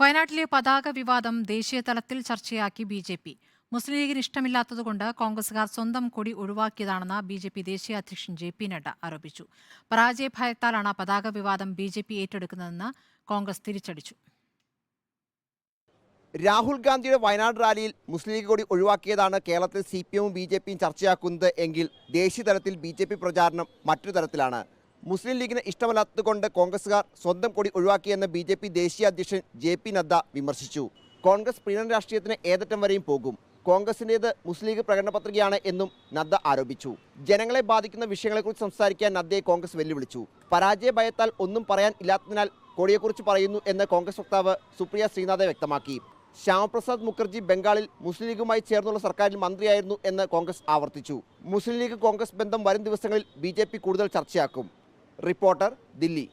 വയനാട്ടിലെ പതാക വിവാദം ദേശീയ തലത്തിൽ ചർച്ചയാക്കി ബി.ജെ.പി. മുസ്ലിം ലീഗിന് ഇഷ്ടമില്ലാത്തതുകൊണ്ട് കോൺഗ്രസുകാർ സ്വന്തം കൊടി ഒഴിവാക്കിയതാണെന്ന് ബി.ജെ.പി. ദേശീയ അധ്യക്ഷൻ ജെ.പി. നഡ്ഡ ആരോപിച്ചു. പരാജയഭയത്താലാണ് പതാക വിവാദം ബി.ജെ.പി. ഏറ്റെടുക്കുന്നതെന്ന് കോൺഗ്രസ് തിരിച്ചടിച്ചു. രാഹുൽ ഗാന്ധിയുടെ വയനാട് റാലിയിൽ മുസ്ലിം ലീഗ് കൊടി ഒഴിവാക്കിയതാണ് കേരളത്തിൽ CPM-ഉം ബി.ജെ.പിയും ചർച്ചയാക്കുന്നത് എങ്കിൽ ദേശീയ തലത്തിൽ ബി.ജെ.പി. പ്രചാരണം മറ്റൊരു തരത്തിലാണ്. മുസ്ലിം ലീഗിന് ഇഷ്ടമല്ലാത്തതുകൊണ്ട് കോൺഗ്രസുകാർ സ്വന്തം കൊടി ഒഴിവാക്കിയെന്ന് ബി.ജെ.പി. ദേശീയ അധ്യക്ഷൻ ജെ.പി. നദ്ദ വിമർശിച്ചു. കോൺഗ്രസ് പ്രീണന രാഷ്ട്രീയത്തിന് ഏതറ്റം വരെയും പോകും. കോൺഗ്രസിൻ്റേത് മുസ്ലിം ലീഗ് പ്രകടന പത്രികയാണ് എന്നും നദ്ദ ആരോപിച്ചു. ജനങ്ങളെ ബാധിക്കുന്ന വിഷയങ്ങളെക്കുറിച്ച് സംസാരിക്കാൻ നദ്ദയെ കോൺഗ്രസ് വെല്ലുവിളിച്ചു. പരാജയ ഭയത്താൽ ഒന്നും പറയാൻ ഇല്ലാത്തതിനാൽ കൊടിയെക്കുറിച്ച് പറയുന്നു എന്ന് കോൺഗ്രസ് വക്താവ് സുപ്രിയ ശ്രീനാഥെ വ്യക്തമാക്കി. ശ്യാമപ്രസാദ് മുഖർജി ബംഗാളിൽ മുസ്ലിം ലീഗുമായി ചേർന്നുള്ള സർക്കാരിൽ മന്ത്രിയായിരുന്നു എന്ന് കോൺഗ്രസ് ആവർത്തിച്ചു. മുസ്ലിം ലീഗ് കോൺഗ്രസ് ബന്ധം വരും ദിവസങ്ങളിൽ ബി.ജെ.പി. കൂടുതൽ ചർച്ചയാക്കും. റിപ്പോർട്ടർ, ദില്ലി.